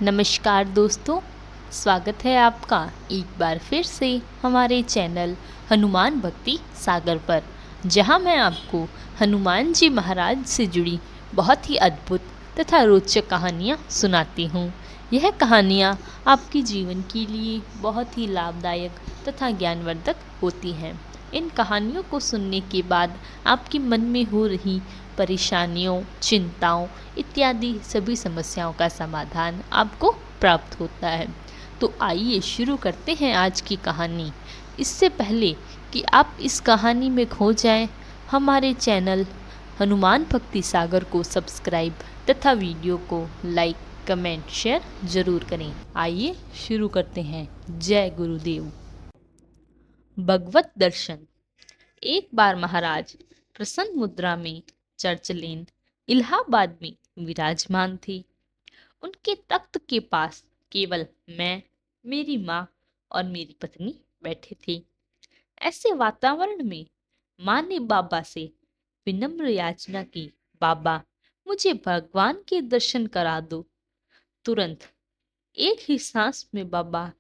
नमस्कार दोस्तों, स्वागत है आपका एक बार फिर से हमारे चैनल हनुमान भक्ति सागर पर, जहां मैं आपको हनुमान जी महाराज से जुड़ी बहुत ही अद्भुत तथा रोचक कहानियां सुनाती हूं। यह कहानियां आपके जीवन के लिए बहुत ही लाभदायक तथा ज्ञानवर्धक होती हैं। इन कहानियों को सुनने के बाद आपके मन में हो रही परेशानियों, चिंताओं इत्यादि सभी समस्याओं का समाधान आपको प्राप्त होता है। तो आइए शुरू करते हैं आज की कहानी। इससे पहले कि आप इस कहानी में खो जाएं, हमारे चैनल हनुमान भक्ति सागर को सब्सक्राइब तथा वीडियो को लाइक, कमेंट, शेयर जरूर करें। आइए शुरू करते हैं। जय गुरुदेव। भगवत दर्शन। एक बार महाराज प्रसन्न मुद्रा में चर्च लेन इलाहाबाद में विराजमान थे। उनके तख्त के पास केवल मैं, मेरी माँ और मेरी पत्नी बैठे थे। ऐसे वातावरण में माँ ने बाबा से विनम्र याचना की, बाबा मुझे भगवान के दर्शन करा दो। तुरंत एक ही सांस में बाबा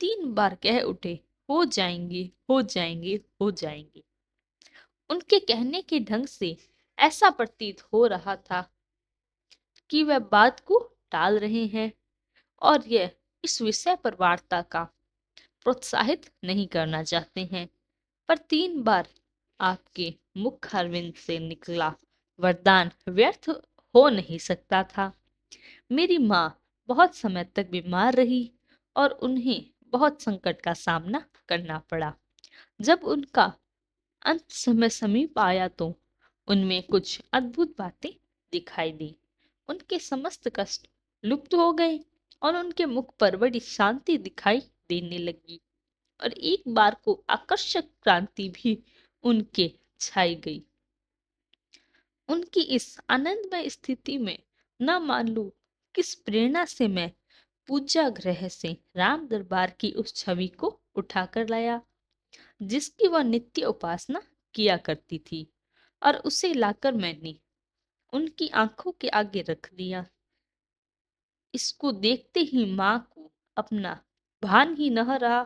3 बार कह उठे, हो जाएंगे, हो जाएंगे, हो जाएंगे। उनके कहने के ढंग से ऐसा प्रतीत हो रहा था कि वह बात को टाल रहे हैं और यह इस विषय पर वार्ता का प्रोत्साहित नहीं करना चाहते हैं। पर 3 बार आपके मुख अरविंद से निकला वरदान व्यर्थ हो नहीं सकता था। मेरी माँ बहुत समय तक बीमार रही और उन्हें बहुत संकट का सामना करना पड़ा। जब उनका अंत समय समीप आया तो उनमें कुछ अद्भुत बातें दिखाई दी। उनके समस्त कष्ट लुप्त हो गए और उनके मुख पर बड़ी शांति दिखाई देने लगी और एक बार को आकर्षक क्रांति भी उनके छाई गई। उनकी इस आनंदमय स्थिति में न मालूम किस प्रेरणा से मैं पूजा गृह से राम दरबार की उस छवि को उठाकर लाया जिसकी वह नित्य उपासना किया करती थी, और उसे लाकर मैंने उनकी आंखों के आगे रख दिया। इसको देखते ही माँ को अपना भान ही न रहा।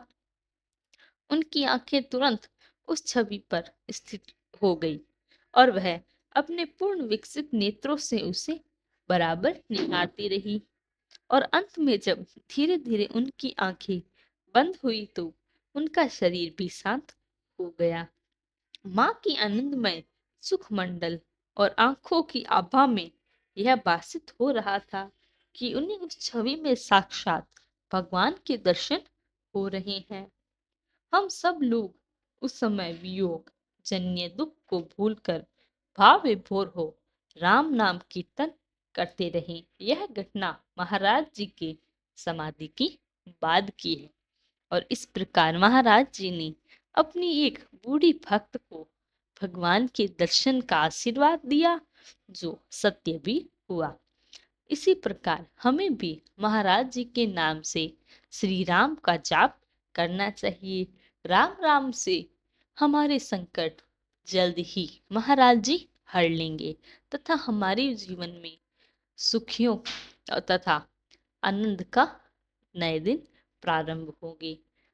उनकी आंखें तुरंत उस छवि पर स्थित हो गई और वह अपने पूर्ण विकसित नेत्रों से उसे बराबर निहारती रही। और अंत में जब धीरे धीरे उनकी आंखें बंद हुई तो उनका शरीर भी शांत हो गया। माँ की आनंदमय सुख मंडल और आंखों की आभा में यह भासित हो रहा था कि उन्हें उस छवि में साक्षात भगवान के दर्शन हो रहे हैं। हम सब लोग उस समय वियोग जन्य दुख को भूलकर भाव विभोर हो राम नाम कीर्तन करते रहे। यह घटना महाराज जी के समाधि की बाद की है और इस प्रकार महाराज जी ने अपनी एक बूढ़ी भक्त को भगवान के दर्शन का आशीर्वाद दिया, जो सत्य भी हुआ। इसी प्रकार हमें भी महाराज जी के नाम से श्री राम का जाप करना चाहिए। राम राम से हमारे संकट जल्द ही महाराज जी हर लेंगे तथा हमारे जीवन में सुखियों तथा आनंद का नए दिन प्रारंभ होंगे।